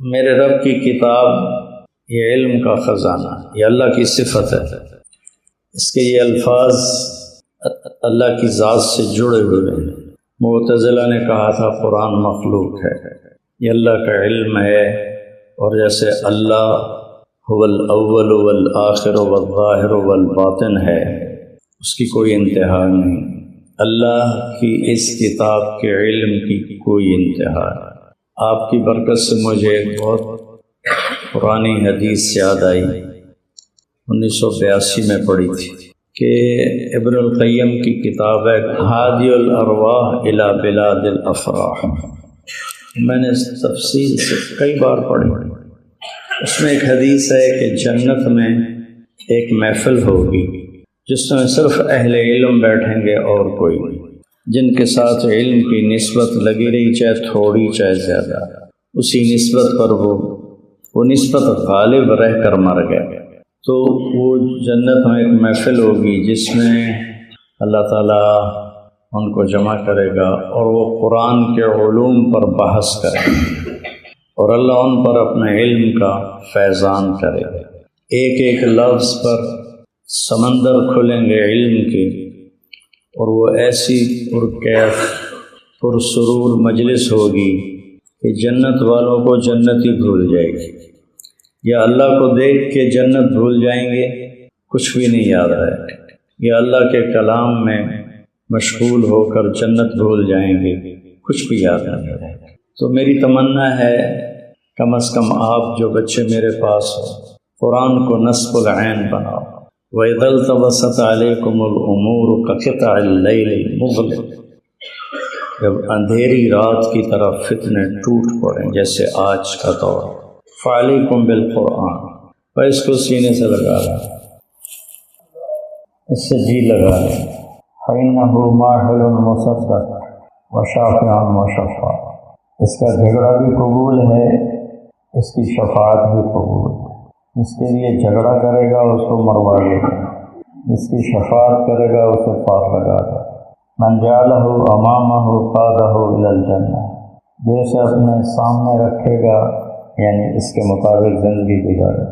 میرے رب کی کتاب یہ علم کا خزانہ، یہ اللہ کی صفت ہے، اس کے یہ الفاظ اللہ کی ذات سے جڑے ہوئے ہیں۔ معتزلہ نے کہا تھا قرآن مخلوق ہے، یہ اللہ کا علم ہے، اور جیسے اللہ هو الاول والآخر والظاہر والباطن ہے، اس کی کوئی انتہا نہیں، اللہ کی اس کتاب کے علم کی کوئی انتہا نہیں۔ آپ کی برکت سے مجھے ایک بہت پرانی حدیث یاد آئی، 1982 میں پڑھی تھی، کہ ابن القیم کی کتاب ہے ہادی الارواح الی بلاد الافراح، میں نے اس تفصیل سے کئی بار پڑھی۔ اس میں ایک حدیث ہے کہ جنت میں ایک محفل ہوگی جس میں صرف اہل علم بیٹھیں گے اور کوئی نہیں، جن کے ساتھ علم کی نسبت لگی رہی، چاہے تھوڑی چاہے زیادہ، اسی نسبت پر وہ نسبت غالب رہ کر مر گئے۔ تو وہ جنت میں ایک محفل ہوگی جس میں اللہ تعالیٰ ان کو جمع کرے گا اور وہ قرآن کے علوم پر بحث کرے گا، اور اللہ ان پر اپنے علم کا فیضان کرے گا۔ ایک ایک لفظ پر سمندر کھلیں گے علم کے، اور وہ ایسی پرکیف پرسرور مجلس ہوگی کہ جنت والوں کو جنت ہی بھول جائے گی، یا اللہ کو دیکھ کے جنت بھول جائیں گے، کچھ بھی نہیں یاد رہے گا، یا اللہ کے کلام میں مشغول ہو کر جنت بھول جائیں گے، کچھ بھی یاد نہیں رہے گا۔ تو میری تمنا ہے کم از کم آپ جو بچے میرے پاس ہو، قرآن کو نصب العین بناؤ۔ وَإِذَا الْتَبَسَتْ عَلَيْكُمُ الْأُمُورُ كَقِطَعِ اللَّيْلِ الْمُظْلِمِ، جب اندھیری رات کی طرف فتنے ٹوٹ پڑیں جیسے آج کا دور، فَعَلَيْكُمْ بِالْقُرْآنِ، اور اس کو سینے سے لگا لیں، اس سے جی لگا لیں، فَإِنَّهُ مَاحِلٌ مُصَدَّقٌ وَشَافِعٌ مُشَفَّعٌ، اس کا جھگڑا بھی قبول ہے، اس کی شفاعت بھی قبول ہے۔ جس کے لیے جھگڑا کرے گا اس کو مروا دے گا، جس کی شفاعت کرے گا اسے پار لگا دے گا۔ من جعلہ امامہ قادہ الی الجنہ، جو اسے اپنے سامنے رکھے گا یعنی اس کے مطابق زندگی گزارے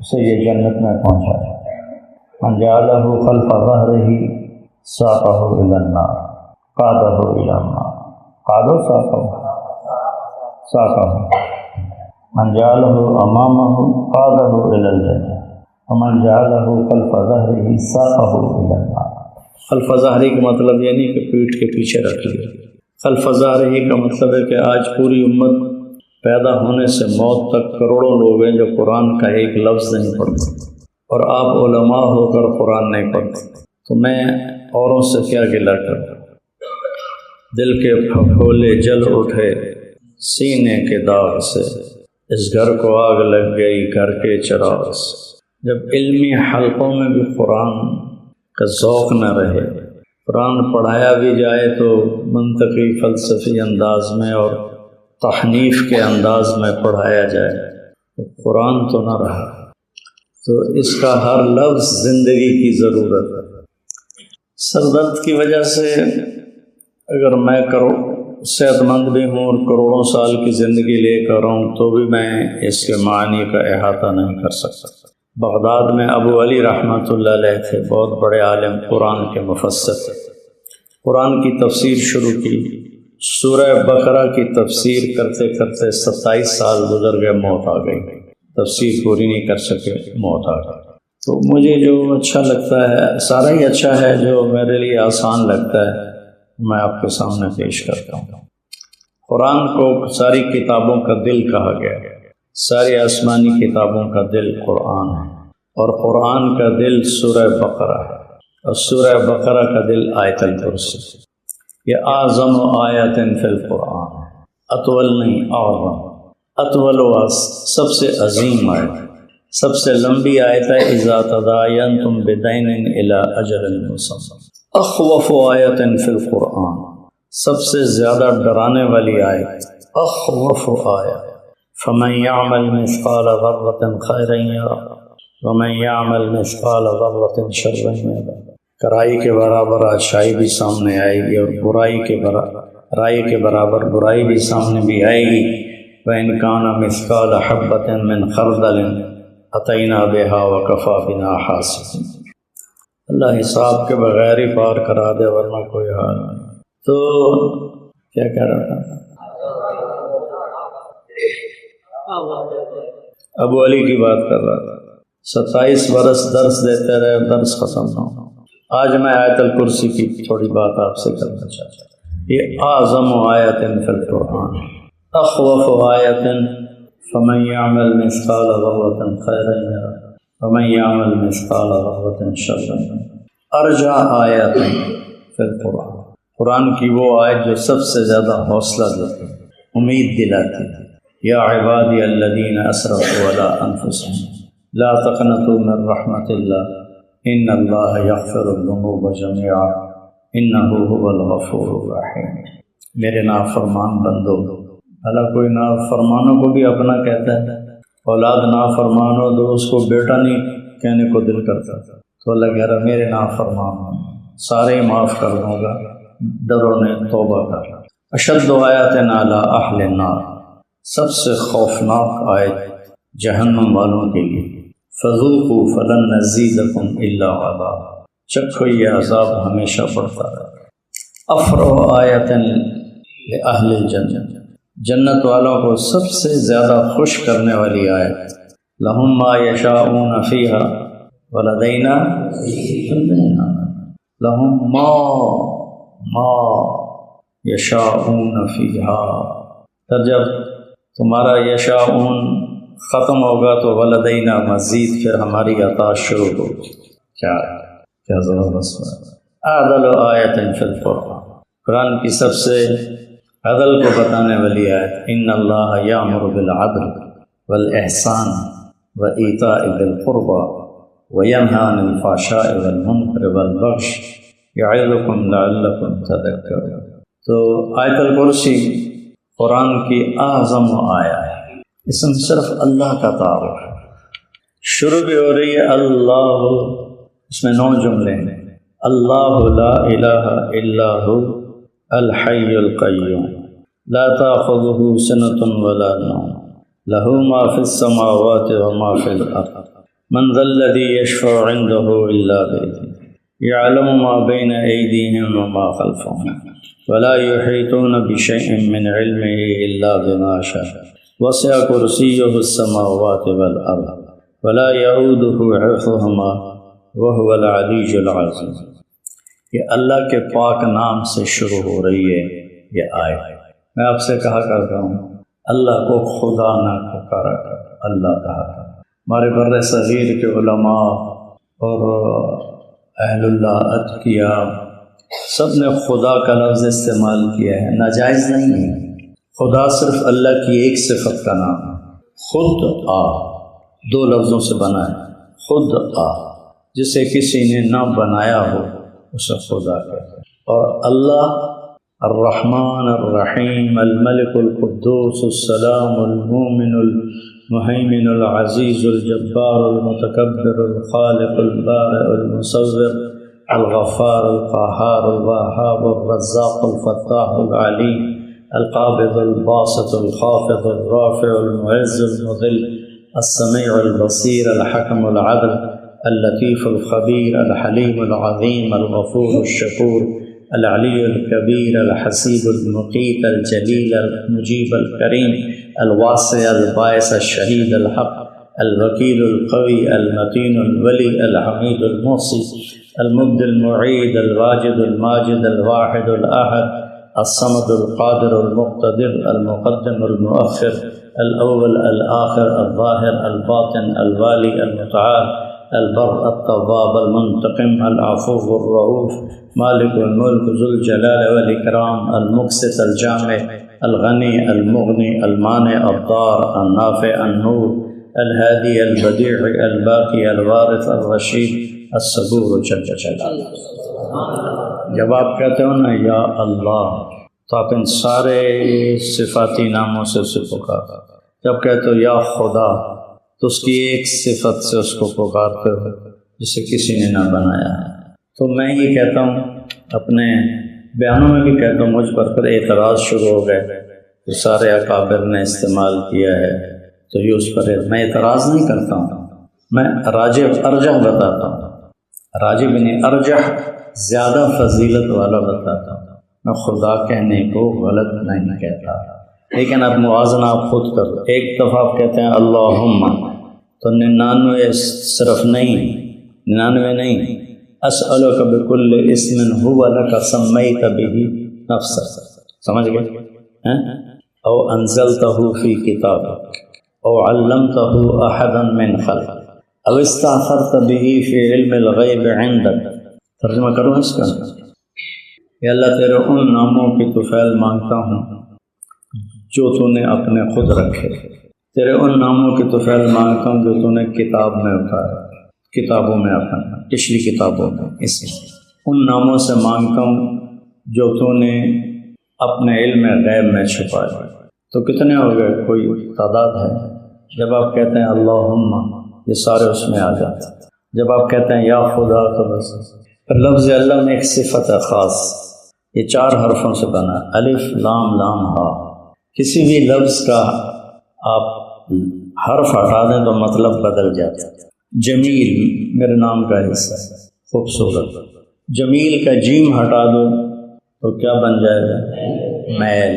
اسے یہ جنت میں پہنچائے۔ من جعلہ خلف ظہرہ ساقہ الی النار قادہ الی النار، قادہ ساقہ، من جعلہ امامہ قادہ الی الجنہ ومن جعلہ خلف ظہرہ ساقہ الی النار۔ خلف ظہرہ کا مطلب یہ نہیں کہ پیٹھ کے پیچھے رکھ لیا، خلف ظہرہ کا مطلب ہے کہ آج پوری امت پیدا ہونے سے موت تک کروڑوں لوگ ہیں جو قرآن کا ایک لفظ نہیں پڑھتے، اور آپ علماء ہو کر قرآن نہیں پڑھتے، تو میں اوروں سے کیا گلہ کروں؟ دل کے پھپھولے جل اٹھے سینے کے داغ سے، اس گھر کو آگ لگ گئی گھر کے چراغ سے۔ جب علمی حلقوں میں بھی قرآن کا ذوق نہ رہے، قرآن پڑھایا بھی جائے تو منطقی فلسفی انداز میں اور تحنیف کے انداز میں پڑھایا جائے، تو قرآن تو نہ رہا۔ تو اس کا ہر لفظ زندگی کی ضرورت ہے۔ سر درد کی وجہ سے اگر میں صحت مند بھی ہوں اور کروڑوں سال کی زندگی لے کر ہوں تو بھی میں اس کے معنی کا احاطہ نہیں کر سکتا۔ بغداد میں ابو علی رحمۃ اللہ علیہ تھے، بہت بڑے عالم، قرآن کے مفسر تھے۔ قرآن کی تفسیر شروع کی، سورہ بقرہ کی تفسیر کرتے کرتے 27 سال گزر گئے، موت آ گئی، تفسیر پوری نہیں کر سکے، موت آ گئی۔ تو مجھے جو اچھا لگتا ہے، سارا ہی اچھا ہے، جو میرے لیے آسان لگتا ہے میں آپ کے سامنے پیش کرتا ہوں۔ قرآن کو ساری کتابوں کا دل کہا گیا، ساری آسمانی کتابوں کا دل قرآن ہے، اور قرآن کا دل سورہ بقرہ ہے، اور سورہ بقرہ کا دل آیت الکرسی۔ یہ اعظم آیت فی القرآن، اطول نہیں، اعظم، اطول و سب سے عظیم آیت، سب سے لمبی آیت ہے۔ اذا تداینتم بدین الی اجل مسمى، اخوف آیت فی القرآن، سب سے زیادہ ڈرانے والی آیت، اخوف آیت۔ فمن یعمل مثقال ذرۃ خیرا یرہ ومن یعمل مثقال ذرۃ شرا یرہ، کرائی کے برابر اچھائی بھی سامنے آئے گی، اور برائی کے برابر برائی بھی سامنے بھی آئے گی۔ وَإِنْ كَانَ مِثْقَالَ حَبَّةٍ مِّنْ خَرْدَلٍ أَتَيْنَا بِهَا وَكَفَىٰ بِنَا حَاسِبِينَ۔ اللہ حساب کے بغیر ہی پار کرا دے ورنہ کوئی حال نہیں۔ تو کیا کہہ رہا تھا؟ ابو علی کی بات کر رہا تھا۔ 27 برس درس دیتے رہے، درس ختم نہ ہو۔ آج میں آیت الکرسی کی تھوڑی بات آپ سے کرنا چاہتا ہوں۔ یہ اعظم آیت فی القرآن، اخوف آیت فمن یعمل مثقال ذرۃ خیرا یرہ ومن یعمل مثقال ذرۃ شرا یرہ، ارجع آیت فی القرآن، قرآن کی وہ آیت جو سب سے زیادہ حوصلہ دیتی ہے، امید دلاتی ہے۔ یا عبادی الذین اسرفوا علی انفسہم لا تقنطوا من رحمت اللہ ان اللہ یغفر الذنوب جميعا انہ هو الغفور الرحیم۔ میرے نافرمان بندو، اللہ کوئی نافرمانوں کو بھی اپنا کہتا ہے، اولاد نافرمان ہو تو اس کو بیٹا نہیں کہنے کو دل کرتا، تو اللہ کہہ رہا میرے نافرمان ہوں سارے معاف کر دوں گا، ڈرو نے توبہ کر۔ اشد آیات علی اہل النار، سب سے خوفناک آیت جہنم والوں کے لیے، فذوقوا فلن نزیدکم الا عذاب، چکھو یہ عذاب ہمیشہ بڑھتا رہے۔ افرح آیت لأہل الجنہ، جنت والوں کو سب سے زیادہ خوش کرنے والی آیت، لہم ما یشاءون فیہا ولدینا لہم ما یشاءون فیہا، پھر جب تمہارا یشاءون ختم ہوگا تو ولدینا مزید، پھر ہماری عطا شروع ہوگی۔ کیا زبردست ہے۔ اعدل آیت فی القرآن، قرآن کی سب سے عدل کو بتانے والی آیت، ان اللہ یامر بالعدل والاحسان وایتاء ذی القربى وینہی عن الفحشاء والمنکر والبغی یعظکم لعلکم تذکرون۔ تو آیت الکرسی قرآن کی اعظم آیت ہے، اس میں صرف اللہ کا تعارف ہے، شروع بھی ہو رہی ہے اللہ، اس میں 9 جملے ہیں، اللہ لا الہ الا ہو الحی القیوم لا تأخذہ سنۃ ولا نوم لہ ما فی السماوات وما فی الارض من ذا الذی یشفع عندہ الا بإذنہ یعلم ما بین ایدیہم وما خلفہم ولا یحیطون بشیء من علمہ الا بما شاء وسع کرسیہ السماوات والارض ولا یعودہ حفظہما وہو العلی العظیم۔ یہ اللہ کے پاک نام سے شروع ہو رہی ہے یہ آیت۔ میں آپ سے کہا کرتا ہوں اللہ کو خدا نہ پکارا کر، اللہ کہا کر۔ ہمارے بر صغیر کے علماء اور اہل اللہ اتقیا سب نے خدا کا لفظ استعمال کیا ہے، ناجائز نہیں ہے۔ خدا صرف اللہ کی ایک صفت کا نام ہے، خود آ، 2 لفظوں سے بنا ہے، خود آ، جسے کسی نے نہ بنایا ہو اسے خدا کہتے ہیں۔ اور اللہ الرحمن الرحیم الملک القدوس السلام المومن المہیمن العزیز الجبار المتکبر الخالق البارئ المصور الغفار القہار الوہاب الرزاق الفتاح العلیم القابض الباسط الخافض الرافع المعز المذل السمیع البصیر الحکم العدل اللطیف الخبیر الحلیم العظیم الغفور الشکور العلی الکبیر الحسیب المقیت الجلیل المجیب الکریم الواسع الباعث الشہید الحق الوکیل القوی المتین الولی الحمید المحصی المبدی المعید الواجد الماجد الواحد الأحد الصمد القادر المقتدر المقدم المؤخر الأول الآخر الظاهر الباطن الوالي المتعال البر التواب المنتقم العفو الرؤوف مالك الملك ذو الجلال والإكرام المقسط الجامع الغني المغني المانع الضار النافع النور الهادي البديع الباقي الوارث الرشيد الصبور جل جلاله۔ جب آپ کہتے ہو نا یا اللہ تو آپ ان سارے صفاتی ناموں سے اسے پکارتے ہو۔ جب کہتے ہو یا خدا تو اس کی ایک صفت سے اس کو پکارتے ہو جسے کسی نے نہ بنایا ہے۔ تو میں یہ کہتا ہوں، اپنے بیانوں میں بھی کہتا ہوں، مجھ پر اعتراض شروع ہو گئے تو سارے اکابر نے استعمال کیا ہے، تو یہ اس پر میں اعتراض نہیں کرتا ہوں، میں راجح ارجح بتاتا ہوں، راجح بن ارجح زیادہ فضیلت والا بتاتا ہوں، میں خدا کہنے کو غلط نہیں کہتا، لیکن اب موازنہ آپ خود کرو۔ ایک دفعہ آپ کہتے ہیں اللہم، تو 99 صرف نہیں، 99 نہیں، اسألک بکل اسم هو لک سمیت بہ نفسک، سمجھ گئے؟ او انزلتہ فی کتابک او علمتہ احدا من خلقک او استأثرت بہ فی علم الغیب عندک۔ ترجمہ کرو اس کا، یا اللہ تیرے ان ناموں کی طفیل مانگتا ہوں جو تو نے اپنے خود رکھے، تیرے ان ناموں کی طفیل مانگتا ہوں جو تو نے کتاب میں اتارا، کتابوں میں اپنا پچھلی کتابوں میں، اس ان ناموں سے مانگتا ہوں جو تو نے اپنے علم غیب میں چھپائے۔ تو کتنے ہو گئے؟ کوئی تعداد ہے؟ جب آپ کہتے ہیں اللہم، یہ سارے اس میں آ جاتے ہیں۔ جب آپ کہتے ہیں یا خدا، تو بس پھر لفظ اللہ میں ایک صفت ہے خاص، یہ 4 حرفوں سے بنا، الف لام لام ہا۔ کسی بھی لفظ کا آپ حرف ہٹا دیں تو مطلب بدل جاتا ہے۔ جمیل میرے نام کا حصہ ہے، خوبصورت، جمیل کا جیم ہٹا دو تو کیا بن جائے گا؟ میل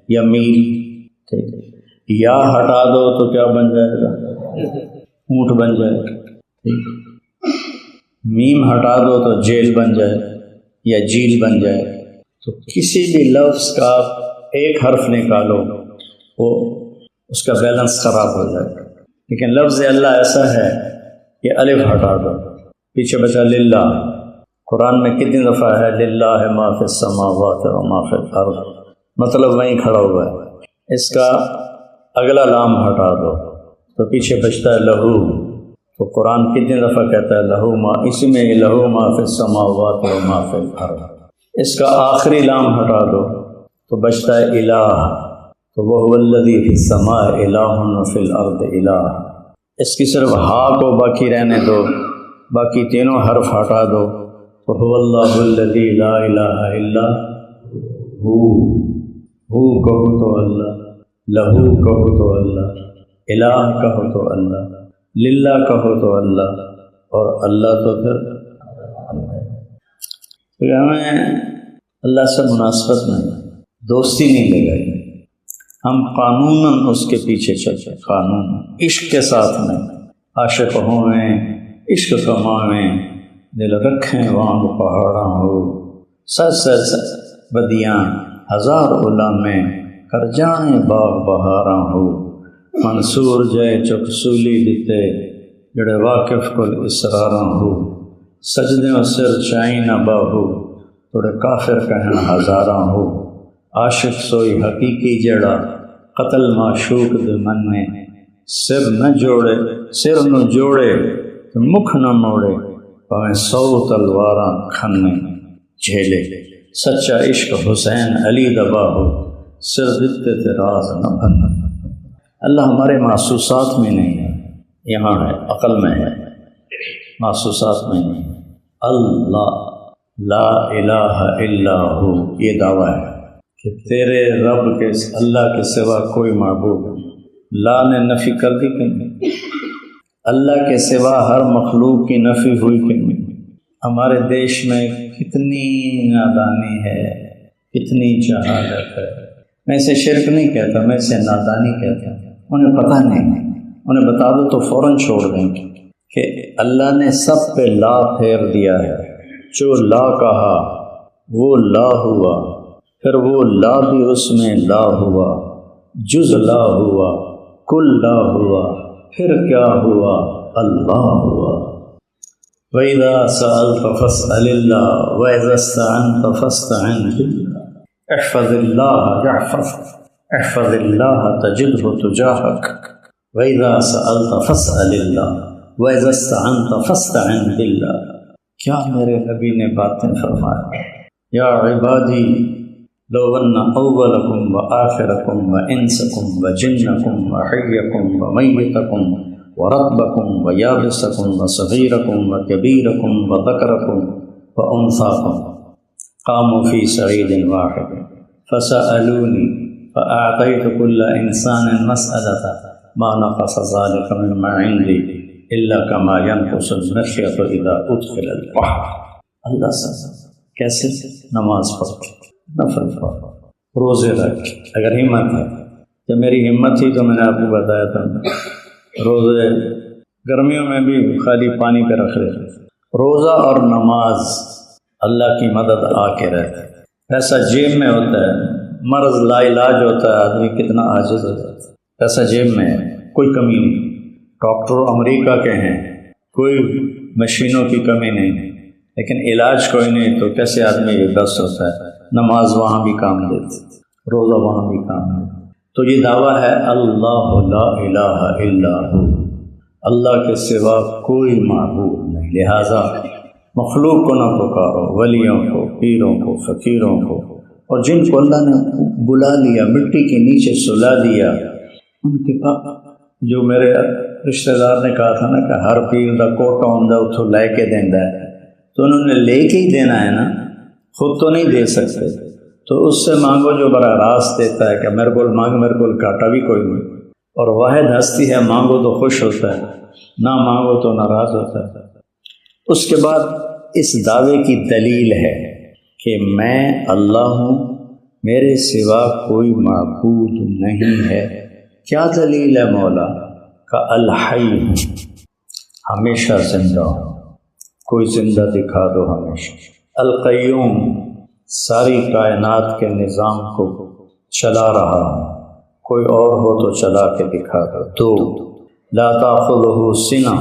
یا میل، ٹھیک ہے۔ یا ہٹا دو تو کیا بن جائے گا؟ اونٹ بن جائے گا، ٹھیک۔ میم ہٹا دو تو جیل بن جائے یا جیل بن جائے۔ تو کسی بھی لفظ کا ایک حرف نکالو وہ اس کا بیلنس خراب ہو جائے گا، لیکن لفظ اللہ ایسا ہے کہ الف ہٹا دو، پیچھے بچا للہ۔ قرآن میں کتنی دفعہ ہے للہ ما فی السماوات و ما فی الارض، مطلب وہیں کھڑا ہوا ہے۔ اس کا اگلا لام ہٹا دو تو پیچھے بچتا ہے لہو، تو قرآن کتنی دفعہ کہتا ہے لہو ما، اسی میں لہو ما فی السماوات و ما فی الارض۔ اس کا آخری لام ہٹا دو تو بچتا ہے الہ، تو وہو الذی فی السماء الہ و فی الارض الہ۔ اس کی صرف ہا کو باقی رہنے دو، باقی تینوں حرف ہٹا دو تو هو اللہ الذی لا الہ الا ہو کہو تو اللہ، لہو کہو تو اللہ، الہ کہو تو اللہ، للہ کہو تو اللہ، اور اللہ تو پھر ہمیں اللہ سے مناسبت نہیں، دوستی نہیں لگائی، ہم قانوناً اس کے پیچھے چلتے، قانون عشق کے ساتھ نہیں۔ عاشق ہوئیں عشق کمائیں، دل رکھیں وانگ پہاڑاں ہو، سر بدیاں ہزار علامیں کر جانے باغ بہاراں ہو، منصور جائے چک سولی دیتے جڑے واقف کل اسراراں ہو، سجدیں سر چائیں نہ باہو توڑے کافر کہن ہزاراں ہو، عاشق سوئی حقیقی جڑا قتل معشوق دے من میں، سر نہ جوڑے تو مکھ نہ موڑے، پاویں 100 تلواراں کھنے جھیلے، سچا عشق حسین علی دبا ہو، سر دتے تے راز نہ بن۔ اللہ ہمارے محسوسات میں نہیں ہے، یہاں ہے، عقل میں ہے، محسوسات میں نہیں۔ اللہ لا الہ الا ہو، یہ دعویٰ ہے کہ تیرے رب کے اللہ کے سوا کوئی معبود نہیں۔ لا نے نفی کر دی کہ نہیں؟ اللہ کے سوا ہر مخلوق کی نفی ہوئی کہ نہیں؟ ہمارے دیش میں کتنی نادانی ہے، کتنی جہالت ہے۔ میں اسے شرک نہیں کہتا، میں اسے نادانی کہتا ہوں۔ انہیں پتہ نہیں، انہیں بتا دو تو فوراً چھوڑ دیں گے کہ اللہ نے سب پہ لا پھیر دیا ہے، جو لا کہا وہ لا ہوا، پھر وہ لا بھی اس میں لا ہوا، جز لا ہوا، کل لا ہوا، پھر کیا ہوا؟ اللہ ہوا۔ وَإِذَا سَأَلْتَ فَاسْأَلِ اللَّهَ وَإِذَا اسْتَعَنْتَ فَاسْتَعِنْ بِاللَّهِ احفظ اللَّهَ يحفظك احفظ اللَّهَ تجده تجاهك وَإِذَا سَأَلْتَ فَاسْأَلِ اللَّهَ وَإِذَا اسْتَعَنْتَ فَاسْتَعِنْ بِاللَّهِ۔ کیا میرے نبی نے باتیں فرمایا، یا عبادی لو ان اولکم وآخرکم وانسکم وجنکم وحیکم ومیتکم ورطبکم ویابسکم وصغیرکم وکبیرکم وذکرکم وانثاکم قاموا فی صعید واحد فسألونی فأعطيت كل إنسان مسألة ما نقص ذلك مما عندي إلا كما ينقص المخيط إذا أدخل البحر. اللہ سے کیسے نماز پڑھ، نفل پڑھ، روزے رکھ اگر ہمت ہے. جب میری ہمت تھی تو میں نے آپ کو بتایا تھا روزے گرمیوں میں بھی خالی پانی پہ رکھ لیتے. روزہ اور نماز اللہ کی مدد آ کے رہتے. پیسہ جیب میں ہوتا ہے، مرض لا علاج ہوتا ہے، آدمی کتنا عاجز ہو جاتا ہے. پیسہ جیب میں ہے، کوئی کمی نہیں. ڈاکٹر امریکہ کے ہیں، کوئی مشینوں کی کمی نہیں، لیکن علاج کوئی نہیں تو کیسے آدمی یہ بس ہوتا ہے. نماز وہاں بھی کام دیتی، روزہ وہاں بھی کام دیتی. تو یہ دعویٰ ہے اللہ لا الہ الا ہو، اللہ کے سوا کوئی معبود نہیں. لہٰذا مخلوق کو نہ پکارو، ولیوں کو، پیروں کو، فقیروں کو، اور جن کو اللہ نے بلا لیا، مٹی کے نیچے سلا دیا، ان کے پاس. جو میرے رشتہ دار نے کہا تھا نا کہ ہر پیر دا کوٹا ہوندا اتھوں لے کے دیندا ہے، تو انہوں نے لے کے ہی دینا ہے نا، خود تو نہیں دے سکتے. تو اس سے مانگو جو براہ راست دیتا ہے کہ میرے کو مانگ، میرے کو گھاٹا بھی کوئی نہیں. اور واحد ہستی ہے، مانگو تو خوش ہوتا ہے، نہ مانگو تو ناراض ہوتا ہے. اس کے بعد اس دعوے کی دلیل ہے کہ میں اللہ ہوں، میرے سوا کوئی معبود نہیں ہے. کیا دلیل ہے مولا کا؟ الحی ہوں، ہمیشہ زندہ ہوں، کوئی زندہ دکھا دو ہمیشہ. القیوم، ساری کائنات کے نظام کو چلا رہا ہوں، کوئی اور ہو تو چلا کے دکھا دو. دو، لا تاخذہ سنہ،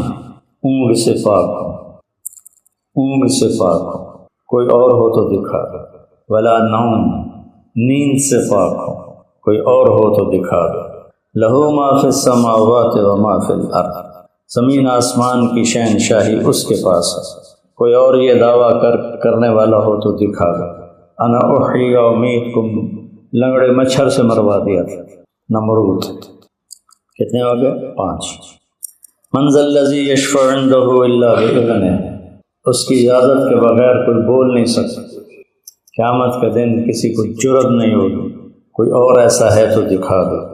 اونگ سے پاک ہوں، اونگ سے پاک ہوں، کوئی اور ہو تو دکھا دو. ولا نوم، نیند سے پاک ہوں، کوئی اور ہو تو دکھا دو. لہو ما فی السماوات و ما فی الارض، زمین آسمان کی شہنشاہی اس کے پاس ہے، کوئی اور یہ دعویٰ کرنے والا ہو تو دکھا دو. انا احیی و امیتکم، لنگڑے مچھر سے مروا دیا تھا نمرود. کتنے ہو گئے؟ 5. من ذا الذی یشفع عندہ الا بإذنہ، اس کی اجازت کے بغیر کوئی بول نہیں سکتا. قیامت کے دن کسی کو جرأت نہیں ہوگی. کوئی اور ایسا ہے تو دکھا دو.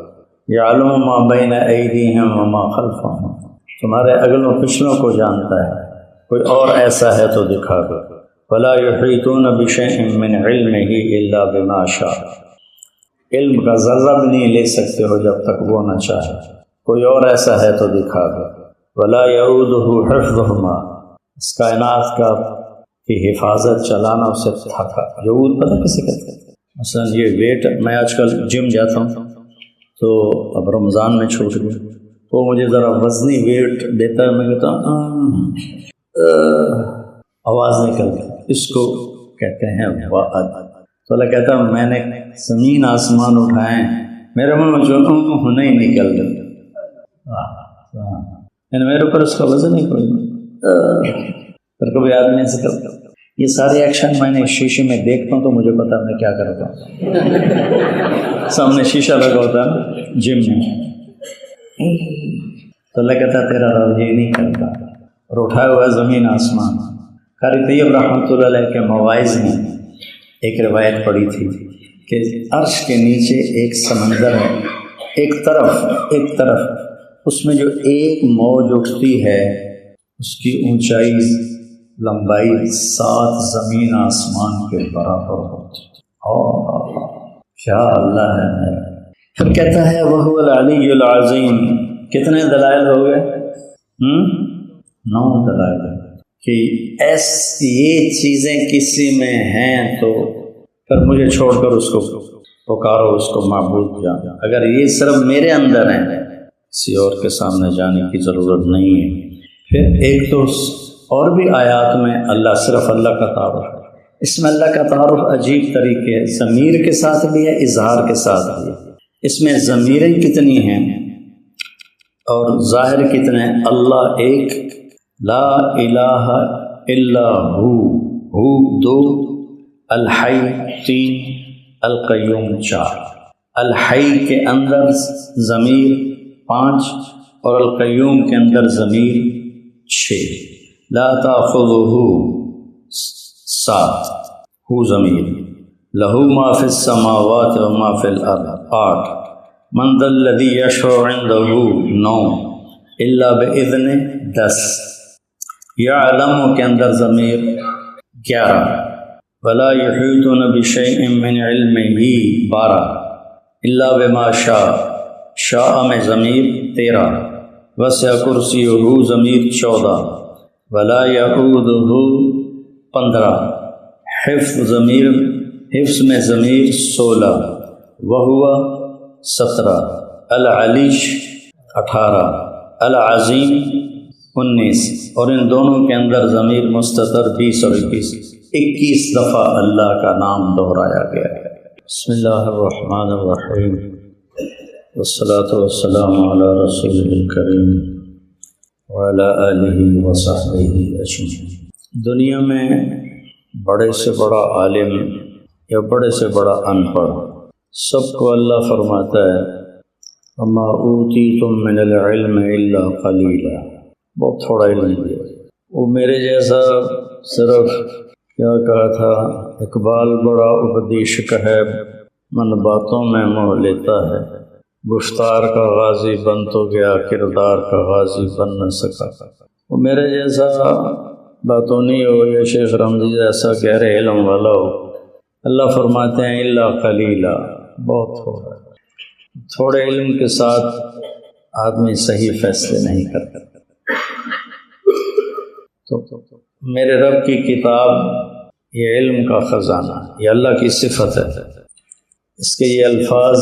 یعلم ما بین ایدیہم وما خلفہم، تمہارے اگلوں پچھلوں کو جانتا ہے، کوئی اور ایسا ہے تو دکھا دو. ولا یحیطون بشیء من علمہ الا بما شاء، علم کا ذرہ بھی نہیں لے سکتے ہو جب تک وہ نہ چاہے. کوئی اور ایسا ہے تو دکھا دو. ولا یعودہ حفظہما، اس کائنات کا کی حفاظت چلانا اسے تھکا. یعود پتہ کسے کہتے ہیں؟ مثلا یہ ویٹ، میں آج کل جم جاتا ہوں تو اب رمضان میں چھوٹ گیا، وہ مجھے ذرا وزنی ویٹ دیتا ہے، میں کہتا ہوں آواز نکلتی، اس کو کہتے ہیں وعد. تو اللہ کہتا ہے میں نے زمین آسمان اٹھائے، میرے منہ میں جو نہیں نکل رہا، یعنی میرے اوپر اس کا وزن ہی کوئی نہیں. پھر کبھی آدمی ایسے کرتا. یہ سارے ایکشن میں نے شیشے میں دیکھتا ہوں تو مجھے پتا میں کیا کرتا ہوں. سامنے شیشہ لگا ہوتا ہے نا جم میں، تو اللہ کہتا ہے تیرا رب یہ نہیں کرتا. اور اٹھایا ہوا زمین آسمان. قاری طیب رحمۃ اللہ علیہ کے مواعظ میں ایک روایت پڑھی تھی کہ عرش کے نیچے ایک سمندر ہے، ایک طرف اس میں جو ایک موج اٹھتی ہے اس کی اونچائی لمبائی 7 زمین آسمان کے برابر ہوتی. کیا اللہ ہے میرا. پھر کہتا ہے وَهُوَ الْعَلِيُّ الْعَظِيمُ. کتنے دلائل ہو گئے؟ 9 دلائل کہ ایسی یہ چیزیں کسی میں ہیں تو پھر مجھے چھوڑ کر اس کو پکارو، اس کو معبود جانا. اگر یہ صرف میرے اندر ہیں، کسی اور کے سامنے جانے کی ضرورت نہیں ہے. پھر ایک تو اور بھی آیات میں اللہ صرف اللہ کا تعارف ہے. اس میں اللہ کا تعارف عجیب طریقے ہے، ضمیر کے ساتھ بھی ہے، اظہار کے ساتھ بھی ہے. اس میں ضمیریں کتنی ہیں اور ظاہر کتنے ہیں. اللہ ایک، لا الہ الا ہو 2، الحی 3، القیوم 4. الحی کے اندر ضمیر 5 اور القیوم کے اندر ضمیر 6. لا تاخذہ 7، ہو ضمیر. لہو ما فی السماوات و ما فی الارض 8، من ذا الذی یشفع عندہ 9، الا باذن 10، یعلم کے اندر ضمیر 11، ولا یحیطون بشیء من علمہ 12، الا بما شاء، شاء میں ضمیر 13، وسع کرسیہ ضمیر 14، ولا یعودہ 15، حفظ ضمیر حفظ میں ضمیر 16، وہو 17، العلیش 18، العظیم 19، اور ان دونوں کے اندر ضمیر مستتر 20 اور 21 دفعہ اللہ کا نام دہرایا گیا ہے۔ بسم اللہ الرحمن الرحیم، والصلاة والسلام علی رسول الکریم وعلی آلہ وصحبہ اجمعین۔ دنیا میں بڑے سے بڑا عالم یا بڑے سے بڑا ان پڑھ، سب کو اللہ فرماتا ہے وما اوتیتم من العلم الا قلیلا، بہت تھوڑا علم دیا۔ وہ میرے جیسا صرف کیا کہا تھا اقبال، بڑا اپدیشک ہے، من باتوں میں موہ لیتا ہے، گفتار کا غازی بن تو گیا، کردار کا غازی بن نہ سکا۔ وہ میرے جیسا باتونی ہو یا شیخ رمضی جیسا گہرے علم والا ہو، اللہ فرماتے ہیں الا قلیلا، بہت تھوڑا۔ تھوڑے علم کے ساتھ آدمی صحیح فیصلے نہیں کرتا۔ تو میرے رب کی کتاب یہ علم کا خزانہ، یہ اللہ کی صفت ہے، اس کے یہ الفاظ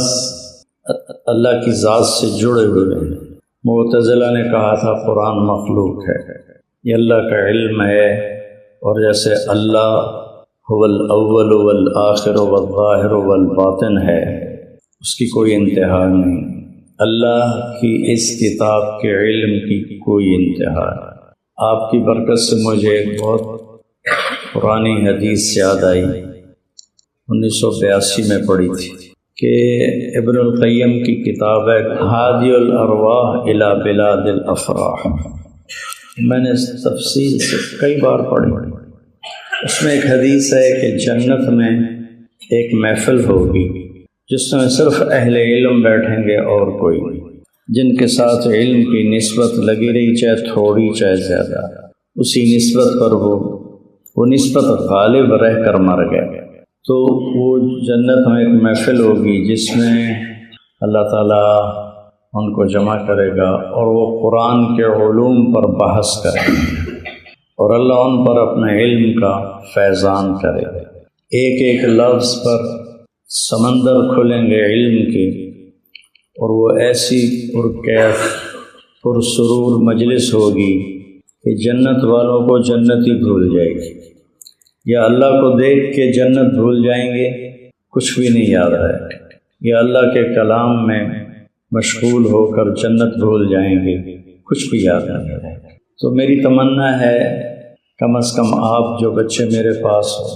اللہ کی ذات سے جڑے ہوئے ہیں۔ معتزلہ نے کہا تھا قرآن مخلوق ہے، یہ اللہ کا علم ہے، اور جیسے اللہ هو الاول والآخر والظاہر والباطن ہے، اس کی کوئی انتہا نہیں، اللہ کی اس کتاب کے علم کی کوئی انتہا نہیں۔ آپ کی برکت سے مجھے ایک بہت پرانی حدیث یاد آئی، 1982 میں پڑھی تھی، کہ ابن القیم کی کتاب ہے ہادی الارواح الی بلاد الافراح، میں نے اس تفصیل سے کئی بار پڑھی۔ اس میں ایک حدیث ہے کہ جنت میں ایک محفل ہوگی جس میں صرف اہل علم بیٹھیں گے اور کوئی نہیں، جن کے ساتھ علم کی نسبت لگی رہی، چاہے تھوڑی چاہے زیادہ، اسی نسبت پر وہ نسبت غالب رہ کر مر گئے۔ تو وہ جنت میں ایک محفل ہوگی جس میں اللہ تعالیٰ ان کو جمع کرے گا اور وہ قرآن کے علوم پر بحث کرے گا، اور اللہ ان پر اپنے علم کا فیضان کرے گا۔ ایک ایک لفظ پر سمندر کھلیں گے علم کے، اور وہ ایسی پرکیف پرسرور مجلس ہوگی کہ جنت والوں کو جنت ہی بھول جائے گی، یا اللہ کو دیکھ کے جنت بھول جائیں گے، کچھ بھی نہیں یاد رہے گا، یا اللہ کے کلام میں مشغول ہو کر جنت بھول جائیں گے، کچھ بھی یاد نہیں رہے گا۔ تو میری تمنا ہے کم از کم آپ جو بچے میرے پاس ہو،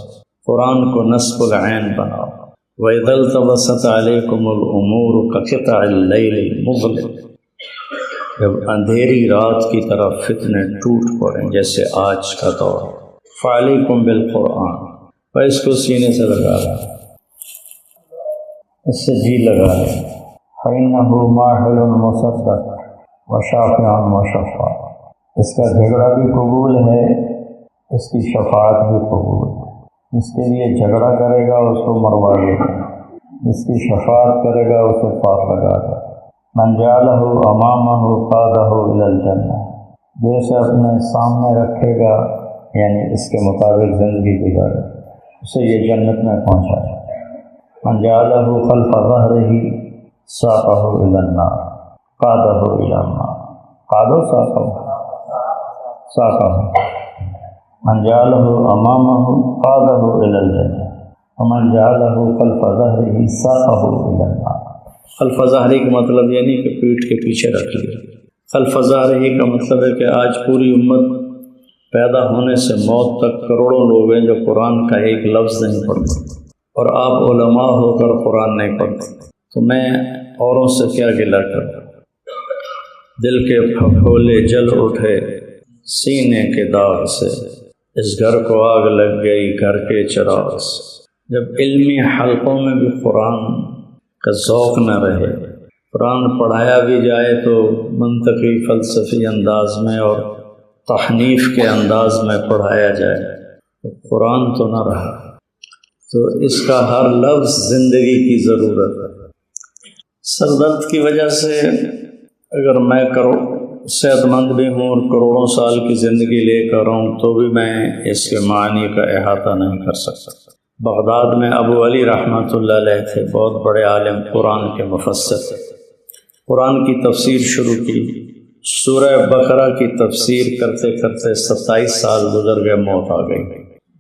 قرآن کو نصب العین بناؤ۔ وَإِذَا الْتَبَسَتْ عَلَيْكُمُ الْأُمُورُ كَقِطَعِ اللَّيْلِ الْمُظْلِمِ، جب اندھیری رات کی طرف فتنے ٹوٹ پڑیں جیسے آج کا دور، فَعَلَيْكُمْ بِالْقُرْآنِ، اور اس کو سینے سے لگا لیں، اس سے جی لگا لیں، فَإِنَّهُ مَاحِلٌ مُصَدَّقٌ وَشَافِعٌ وَشَفَّاعٌ، اس کا جھگڑا بھی قبول ہے، اس کی شفاعت بھی قبول ہے۔ جس کے لیے جھگڑا کرے گا اس کو مروا دے گا، جس کی شفاعت کرے گا اسے پار لگا دے گا۔ من جعلہ امامہ قادہ الی الجنہ، جو اسے اپنے سامنے رکھے گا یعنی اس کے مطابق زندگی گزارے اسے یہ جنت میں پہنچائے۔ من جعلہ خلف ظہرہ ساقہ الی النار قادہ الی النار، قادہ ساقہ، من جعلہ امامہ قادہ الی الجنہ ومن جعلہ خلف ظہرہ ساقہ الی النار۔ خلف ظہرہ کا مطلب یہ نہیں کہ پیٹھ کے پیچھے رکھ لیا، خلف ظہرہ کا مطلب ہے کہ آج پوری امت پیدا ہونے سے موت تک کروڑوں لوگ ہیں جو قرآن کا ایک لفظ نہیں پڑھتے، اور آپ علماء ہو کر قرآن نہیں پڑھتے، تو میں اوروں سے کیا گلہ کروں؟ دل کے پھپھولے جل اٹھے سینے کے داغ سے، اس گھر کو آگ لگ گئی گھر کے چراغ سے۔ جب علمی حلقوں میں بھی قرآن کا ذوق نہ رہے، قرآن پڑھایا بھی جائے تو منطقی فلسفی انداز میں اور تحنیف کے انداز میں پڑھایا جائے تو قرآن تو نہ رہا۔ تو اس کا ہر لفظ زندگی کی ضرورت ہے۔ سر درد کی وجہ سے اگر میں صحت مند بھی ہوں اور کروڑوں سال کی زندگی لے کر آؤں تو بھی میں اس کے معنی کا احاطہ نہیں کر سکتا۔ بغداد میں ابو علی رحمۃ اللہ علیہ تھے، بہت بڑے عالم، قرآن کے مفسر تھے۔ قرآن کی تفسیر شروع کی، سورہ بقرہ کی تفسیر کرتے کرتے 27 سال گزر گئے، موت آ گئی،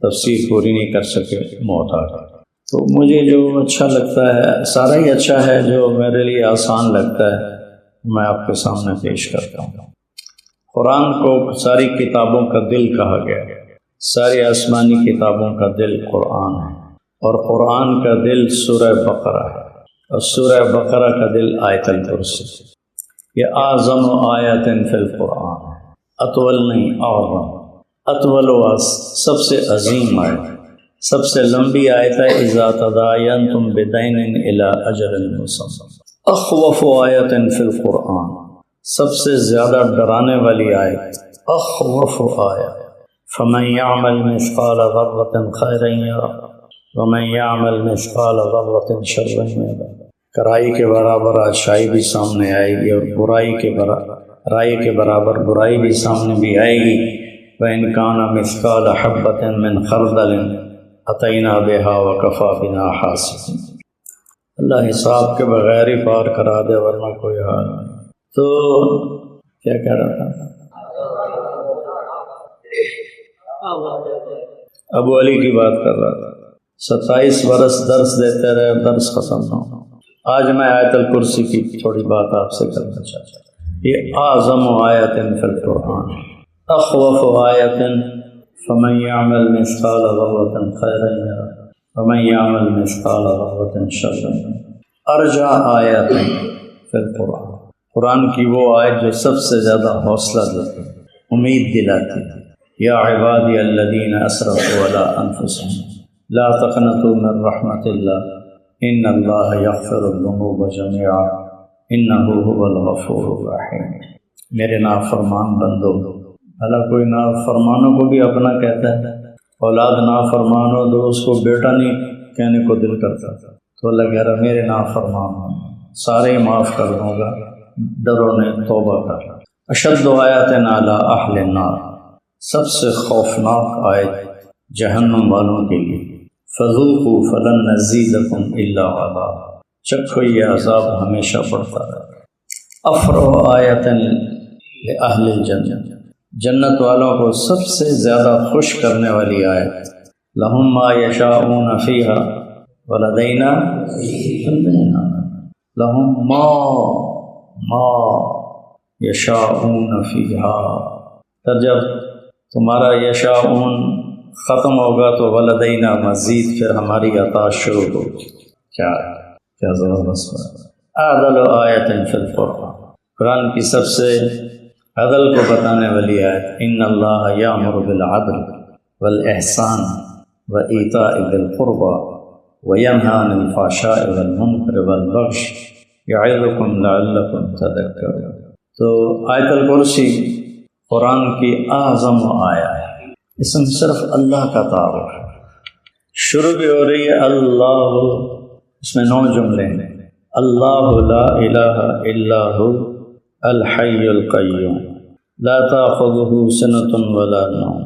تفسیر پوری نہیں کر سکے، موت آ گئی۔ تو مجھے جو اچھا لگتا ہے، سارا ہی اچھا ہے، جو میرے لیے آسان لگتا ہے میں آپ کے سامنے پیش کرتا ہوں۔ قرآن کو ساری کتابوں کا دل کہا گیا ہے، ساری آسمانی کتابوں کا دل قرآن ہے، اور قرآن کا دل سورہ بقرہ ہے، اور سورہ بقرہ کا دل آیت الکرسی۔ یہ اعظم آیت فی القرآن، اطول نہیں، اعظم، اطول و سب سے عظیم آیت، سب سے لمبی آیت ہے۔ اذا تداینتم بدین الی اجل مسمى، اخوف آیت فی القرآن، سب سے زیادہ ڈرانے والی آیت، اخوف آیت۔ فمن یعمل مثقال ذرۃ خیرا یرہ ومن یعمل مثقال ذرۃ شرا یرہ۔ کرائی کے برابر اچھائی بھی سامنے آئے گی، اور رائی کے برابر برائی بھی سامنے بھی آئے گی۔ وَإِنْ كَانَ مِثْقَالَ حَبَّةٍ مِّنْ خَرْدَلٍ أَتَيْنَا بِهَا وَكَفَىٰ بِنَا حَاسِبِينَ۔ اللہ حساب کے بغیر ہی پار کرا دے، ورنہ کوئی حال نہیں۔ تو کیا کہہ رہا تھا؟ ابو علی کی بات کر رہا تھا۔ 27 برس درس دیتے رہے، درس ختم نہ ہو۔ آج میں آیت الکرسی کی تھوڑی بات آپ سے کرنا چاہتا ہوں۔ یہ اعظم آیت فی القرآن، اخوف آیت فمن یعمل مثقال ذرۃ خیرا یرہ ومن یعمل مثقال ذرۃ شرا یرہ۔ ارجع آیت فی القرآن، قرآن کی وہ آیت جو سب سے زیادہ حوصلہ دیتی ہے، امید دلاتی ہے۔ یا عبادی الذین اسرفوا علی انفسہم لا تقنطوا من رحمت اللہ ان اللہ یغفر الذنوب جميعا انہ هو الغفور الرحیم۔ میرے نافرمان بندو، اللہ کوئی نافرمانوں کو بھی اپنا کہتا ہے، اولاد نافرمان ہو تو اس کو بیٹا نہیں کہنے کو دل کرتا، تو اللہ کہہ رہا میرے نافرمان ہوں، سارے معاف کر دوں گا، ڈرو نے توبہ کر۔ اشد آیات علی اہل النار، سب سے خوفناک آیت جہنم والوں کے لیے، فذوقوا فلن نزیدکم الا عذاب، چکھو یہ عذاب ہمیشہ بڑھتا رہے۔ افرح آیت لأہل الجنہ، جنت والوں کو سب سے زیادہ خوش کرنے والی آیت، لہم ما یشاءون فیہا ولدینا لہم ما یشاءون فیہا۔ پھر جب تمہارا یشاءون ختم ہوگا تو ولدینا مزید، پھر ہماری عطا شروع ہوگی۔ کیا زبردست بات۔ اعدل آیت فی القرآن، قرآن کی سب سے عدل کو بتانے والی آیت، ان اللہ یامر بالعدل والاحسان وایتاء ذی القربى وینہی عن الفحشاء والمنکر والبغی یعظکم لعلکم تذکرون۔ تو آیت الکرسی قرآن کی اعظم آیا ہے، اس میں صرف اللہ کا تعارف ہے، شروع بھی ہو رہی ہے اللہ، اس میں 9 جملے ہیں۔ اللہ لا الہ الا هو الحی القیوم لا تأخذہ سنۃ ولا نوم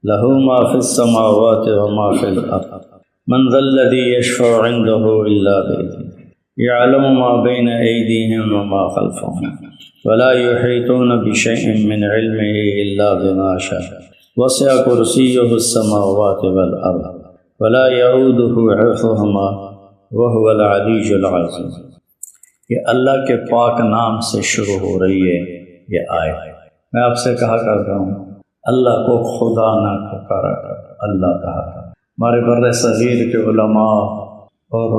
لہ ما فی السماوات وما فی الارض من ذا الذی یشفع عندہ الا بإذنہ یعلم ما بین ایدیہم وما خلفہم ولا یحیطون بشیء من علمہ الا بما شاء وسع کرسیہ السماوات والارض ولا یعودہ حفظہما وہو العلی العظیم۔ یہ اللہ کے پاک نام سے شروع ہو رہی ہے یہ آیت۔ میں آپ سے کہا کرتا ہوں اللہ کو خدا نہ پکارا کر، اللہ کہا کر۔ ہمارے بر صغیر کے علماء اور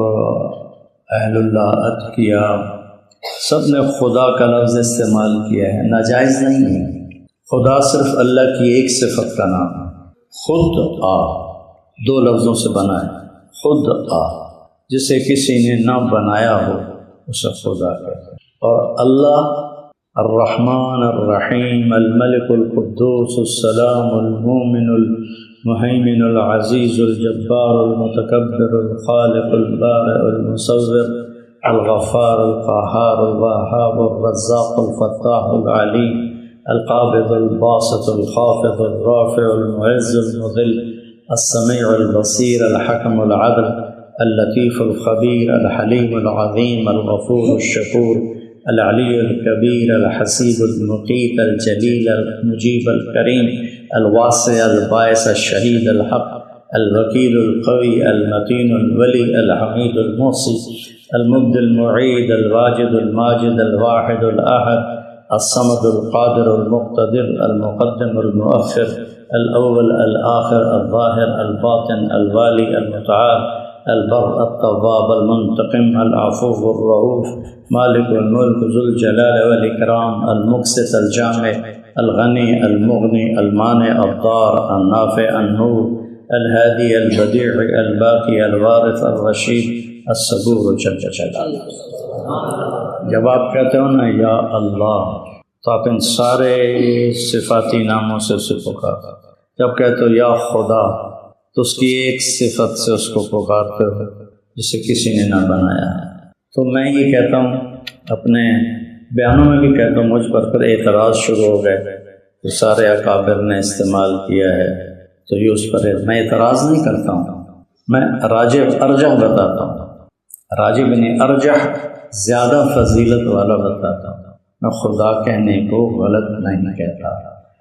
اہل اللہ اتقیا سب نے خدا کا لفظ استعمال کیا ہے، ناجائز نہیں ہے۔ خدا صرف اللہ کی ایک صفت کا نام ہے، خود 2 لفظوں سے بنا ہے، خود جسے کسی نے نہ بنایا ہو اسے خدا کہتے ہیں۔ اور اللہ الرحمن الرحیم الملک القدوس السلام المؤمن المہیمن العزیز الجبار المتکبر الخالق البارئ المصور الغفار القہار الوہاب الرزاق الفتاح العلیم القابض الباسط الخافض الرافع المعز المذل السمیع البصیر الحکم العدل اللطیف الخبیر الحلیم العظیم الغفور الشکور العلی الکبیر الحسیب المقیت الجلیل المجیب الکریم الواسع الباعث الشہید الحق الوکیل القوی المتین الولی الحمید المحصی المبدی المعید الواجد الماجد الواحد الاحد الصمد القادر المقتدر المقدم المؤخر الاول الآخر الظاہر الباطن الوالی المتعال البر التواب المنتقم العفو الرؤوف مالک الملک ذو الجلال والاکرام المقسط الجامع الغنی المغنی المانع الضار النافع النور الهادی البدیع الباقی الوارث الرشید الصبور جل جلالہ۔ جب آپ کہتے ہو نا یا اللہ تو آپ ان سارے صفاتی ناموں سے پکار، جب کہتے ہو یا خدا تو اس کی ایک صفت سے اس کو پکارتے ہو جسے کسی نے نہ بنایا ہے۔ تو میں یہ کہتا ہوں، اپنے بیانوں میں بھی کہتا ہوں، مجھ پر پھر اعتراض شروع ہو گئے تو سارے اکابر نے استعمال کیا ہے تو یہ اس پر میں اعتراض نہیں کرتا ہوں، میں راجح ارجح بتاتا ہوں، راجح بن ارجح زیادہ فضیلت والا بتاتا ہوں، میں خدا کہنے کو غلط نہیں کہتا،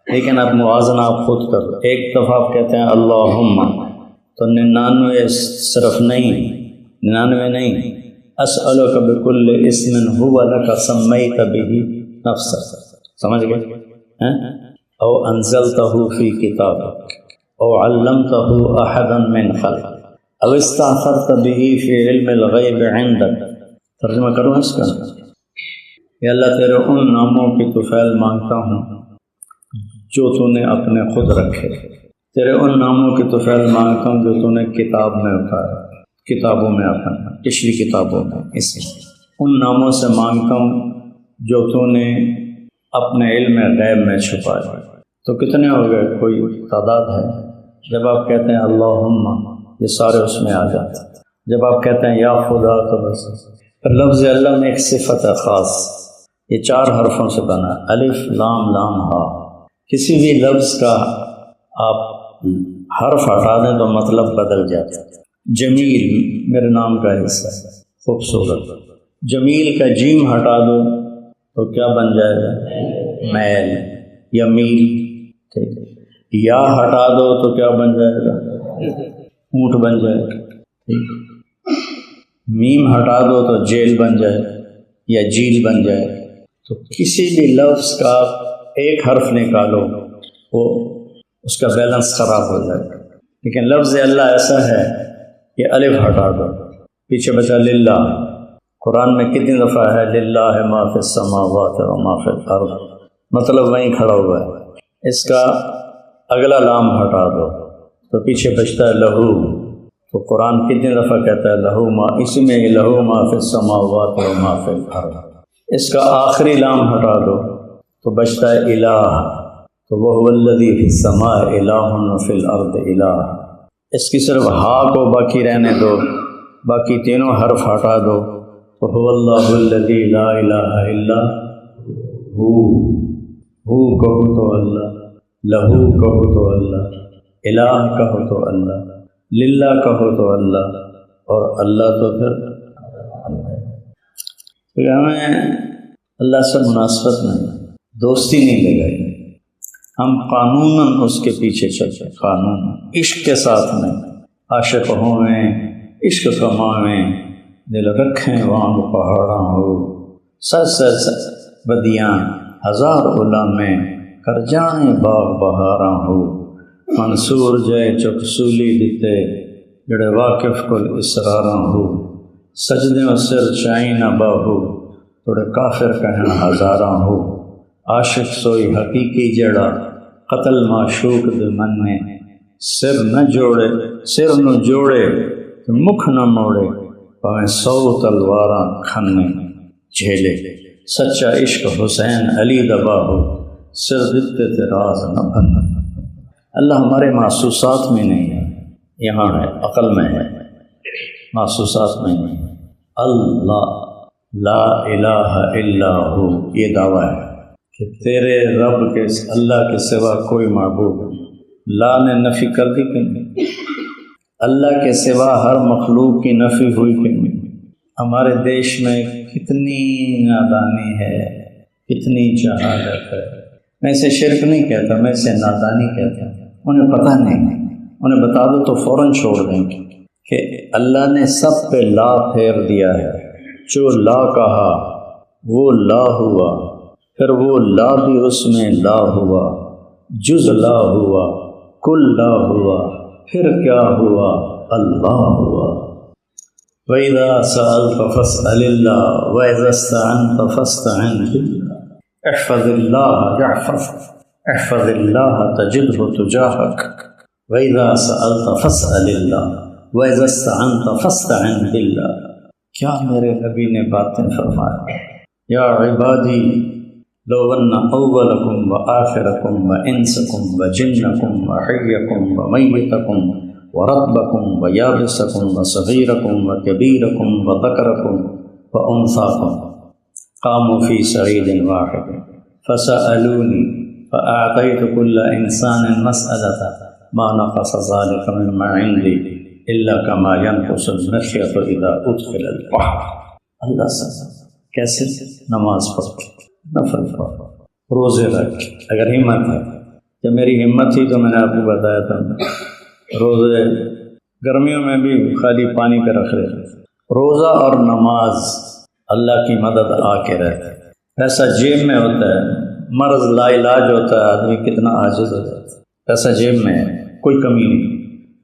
لیکن اب موازنہ آپ خود کرو۔ ایک دفعہ آپ کہتے ہیں اللہم تو 99 صرف نہیں، 99 نہیں، اسألک بکل اسم هو لک سمیت بہ نفسک، سمجھ گئے؟ او انزلتہ فی کتابک او علمتہ احدا من خلقک او استأثرت بہ فی علم الغیب عندک۔ ترجمہ کروں اس کا، یا اللہ تیرے ان ناموں کی طفیل مانگتا ہوں جو تو نے اپنے خود رکھے، تیرے ان ناموں کی طفیل مانگتا ہوں جو تو نے کتاب میں اتارا، کتابوں میں اپنا پچھلی کتابوں میں، اس ان ناموں سے مانگتا ہوں جو تو نے اپنے علم غیب میں چھپایا۔ تو کتنے ہو گئے؟ کوئی تعداد ہے؟ جب آپ کہتے ہیں اللہم یہ سارے اس میں آ جاتے ہیں، جب آپ کہتے ہیں یا خدا تو بس۔ پھر لفظ اللہ میں ایک صفت ہے خاص، یہ 4 حرفوں سے بنا، الف لام لام ہا۔ کسی بھی لفظ کا آپ حرف ہٹا دیں تو مطلب بدل جاتا ہے۔ جمیل میرے نام کا حصہ ہے، خوبصورت۔ جمیل کا جیم ہٹا دو تو کیا بن جائے گا؟ میل یا میل، ٹھیک ہے۔ یا ہٹا دو تو کیا بن جائے گا؟ اونٹ بن جائے گا، ٹھیک۔ میم ہٹا دو تو جیل بن جائے یا جیل بن جائے۔ تو کسی بھی لفظ کا ایک حرف نکالو وہ اس کا بیلنس خراب ہو جائے گا، لیکن لفظ اللہ ایسا ہے کہ الف ہٹا دو پیچھے بچا للہ۔ قرآن میں کتنی دفعہ ہے للہ ما فی السماوات و ما فی الارض، مطلب وہیں کھڑا ہوا ہے۔ اس کا اگلا لام ہٹا دو تو پیچھے بچتا ہے لہو، تو قرآن کتنی دفعہ کہتا ہے لہو ما، اسی میں لہو ما فی السماوات و ما فی الارض۔ اس کا آخری لام ہٹا دو تو بچتا ہے الہ، تو وہو الذی فی السماء الہ و فی الارض الہ۔ اس کی صرف ہا کو باقی رہنے دو، باقی تینوں حرف ہٹا دو تو هو اللہ الذی لا الہ الا ہو کہو تو اللہ، لہو کہو تو اللہ، الہ کہو تو اللہ، للہ کہو تو اللہ، اور اللہ تو پھر ہمیں اللہ سے مناسبت نہیں، دوستی نہیں لگائی، ہم قانوناً اس کے پیچھے چلتے، قانون عشق کے ساتھ نہیں۔ عاشق ہوئیں عشق کماویں دل رکھیں وانگ پہاڑاں ہو، سر بدیاں ہزار غلامیں کر جائیں باغ بہاراں ہو، منصور جے چک سولی دیتے جڑے واقف کل اسراراں ہو، سجدیں سر چائیں نہ باہو توڑے کافر کہن ہزاراں ہو، عاشق سوئی حقیقی جڑا قتل معشوق دے من میں، سر نہ جوڑے تو کہ مکھ نہ موڑے پاویں 100 تلواراں کھنے جھیلے، سچا عشق حسین علی دبا ہو سر دتے تے راز نہ بن۔ اللہ ہمارے محسوسات میں نہیں ہے، یہاں ہے، عقل میں ہے، محسوسات میں نہیں۔ اللہ لا الہ الا ہو، یہ دعویٰ ہے کہ تیرے رب کے اللہ کے سوا کوئی معبود نہیں۔ لا نے نفی کر دی کہ نہیں؟ اللہ کے سوا ہر مخلوق کی نفی ہوئی کہ نہیں؟ ہمارے دیش میں کتنی نادانی ہے، کتنی جہالت ہے۔ میں اسے شرک نہیں کہتا، میں اسے نادانی کہتا ہوں۔ انہیں پتہ نہیں، انہیں بتا دو تو فوراً چھوڑ دیں گے کہ اللہ نے سب پہ لا پھیر دیا ہے۔ جو لا کہا وہ لا ہوا، پھر وہ لا بھی اس میں لا ہوا، جز لا ہوا، کل لا ہوا، پھر کیا ہوا؟ اللہ ہوا۔ وَإِذَا سَأَلْتَ فَاسْأَلِ اللَّهَ وَإِذَا اسْتَعَنْتَ فَاسْتَعِنْ بِاللَّهِ احفظ اللَّهَ يحفظك احفظ اللَّهَ تجده تجاهك وَإِذَا سَأَلْتَ فَاسْأَلِ اللَّهَ وَإِذَا اسْتَعَنْتَ فَاسْتَعِنْ بِاللَّهِ۔ کیا میرے نبی نے باتیں فرمایا، یا عبادی لو ان اولکم وآخرکم وانسکم وجنکم وحیکم ومیتکم ورطبکم ویابسکم وصغیرکم وکبیرکم وذکرکم وانثاکم قاموا فی صعید واحد فسألونی فأعطیت کل انسان مسألة ما نقص ذلك مما عندی الا کما ينقص المخيط اذا ادخل البحر۔ اللہ سے کیسے؟ نماز پڑھ، نفل پڑھ، روزے رکھ، اگر ہمت ہے۔ جب میری ہمت تھی تو میں نے آپ کو بتایا تھا روزے گرمیوں میں بھی خالی پانی پہ رکھ لیتے۔ روزہ اور نماز اللہ کی مدد آ کے رہتے۔ پیسہ جیب میں ہوتا ہے، مرض لا علاج ہوتا ہے، آدمی کتنا عاجز ہو جاتا ہے۔ پیسہ جیب میں ہے، کوئی کمی نہیں،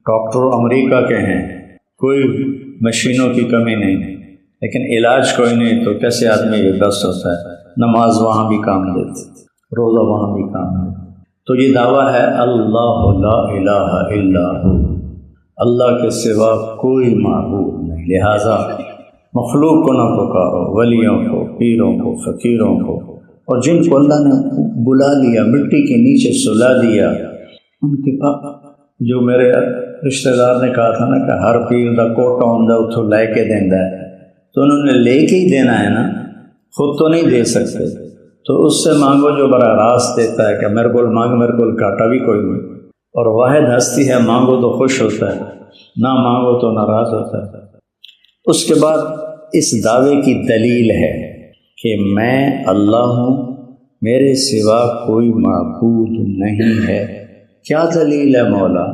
ڈاکٹر امریکہ کے ہیں، کوئی مشینوں کی کمی نہیں، لیکن علاج کوئی نہیں، تو کیسے آدمی یہ دست ہوتا ہے؟ نماز وہاں بھی کام دیتی، روزہ وہاں بھی کام دیتی۔ تو یہ دعویٰ ہے اللہ لا الہ الا ہو، اللہ کے سوا کوئی معبود نہیں، لہٰذا مخلوق کو نہ پکارو، ولیوں کو، پیروں کو، فقیروں کو، اور جن کو اللہ نے بلا لیا، مٹی کے نیچے سلا دیا، ان کے پاس جو میرے رشتہ دار نے کہا تھا نا کہ ہر پیر دا کوٹا ہوندا اتھوں لے کے دیندا ہے، تو انہوں نے لے کے ہی دینا ہے نا، خود تو نہیں دے سکتے، تو اس سے مانگو جو براہ راست دیتا ہے کہ میرے کو مانگ، میرے کو گھاٹا بھی کوئی نہیں، اور واحد ہستی ہے، مانگو تو خوش ہوتا ہے، نہ مانگو تو ناراض ہوتا ہے۔ اس کے بعد اس دعوے کی دلیل ہے کہ میں اللہ ہوں، میرے سوا کوئی معبود نہیں ہے۔ کیا دلیل ہے مولا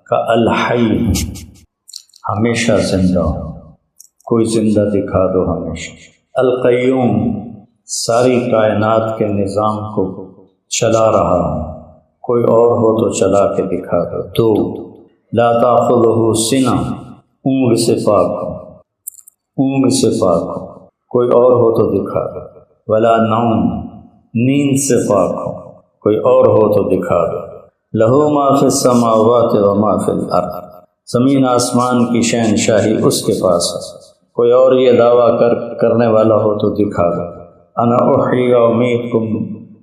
کا؟ الحی ہوں، ہمیشہ زندہ ہوں، کوئی زندہ دکھا دو ہمیشہ۔ القیوم، ساری کائنات کے نظام کو چلا رہا ہوں، کوئی اور ہو تو چلا کے دکھا دو۔ دو، لا تاخذہ سنہ، اونگ سے پاک ہوں، اونگ سے پاک ہوں، کوئی اور ہو تو دکھا دو۔ ولا نوم، نیند سے پاک ہوں، کوئی اور ہو تو دکھا دو۔ لہو ما فی السماوات و ما فی الارض، زمین آسمان کی شہنشاہی اس کے پاس ہے، کوئی اور یہ دعویٰ کرنے والا ہو تو دکھا دو۔ انا احیی و امیتکم،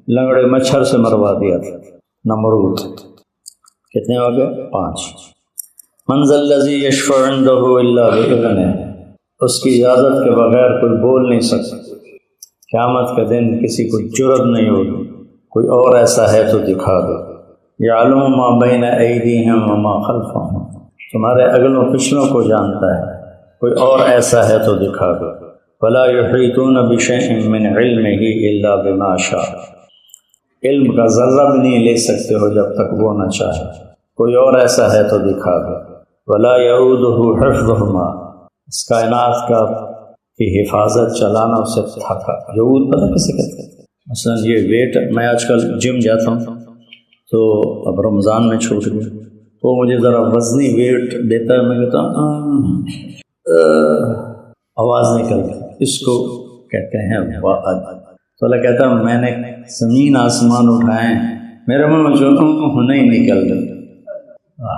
لنگڑے مچھر سے مروا دیا تھا نمرود۔ کتنے ہو گئے؟ 5۔ من ذا الذی یشفع عندہ الا بإذنہ، اس کی اجازت کے بغیر کوئی بول نہیں سکتا۔ قیامت کے دن کسی کو جرأت نہیں ہوگی، کوئی اور ایسا ہے تو دکھا دو۔ یعلم ما بین ایدیہم وما خلفہم، تمہارے اگلوں پچھلوں کو جانتا ہے، کوئی اور ایسا ہے تو دکھا دو۔ ولا یحیطون بشیء من علمہ الا بما شاء، علم کا ذرہ بھی نہیں لے سکتے ہو جب تک وہ نہ چاہے، کوئی اور ایسا ہے تو دکھا دو۔ ولا یعودہ حفظہما، اس کائنات کا کی حفاظت چلانا اسے تھکا۔ یعود پتہ کسے کہتے ہیں؟ مثلا یہ ویٹ، میں آج کل جم جاتا ہوں تو اب رمضان میں چھوٹ گیا، تو مجھے ذرا وزنی ویٹ دیتا ہے، میں کہتا ہوں آواز نکلتی، اس کو کہتے ہیں وعد۔ تو اللہ کہتا ہے میں نے زمین آسمان اٹھائے، میرے منہ میں جو نہیں نکل رہا،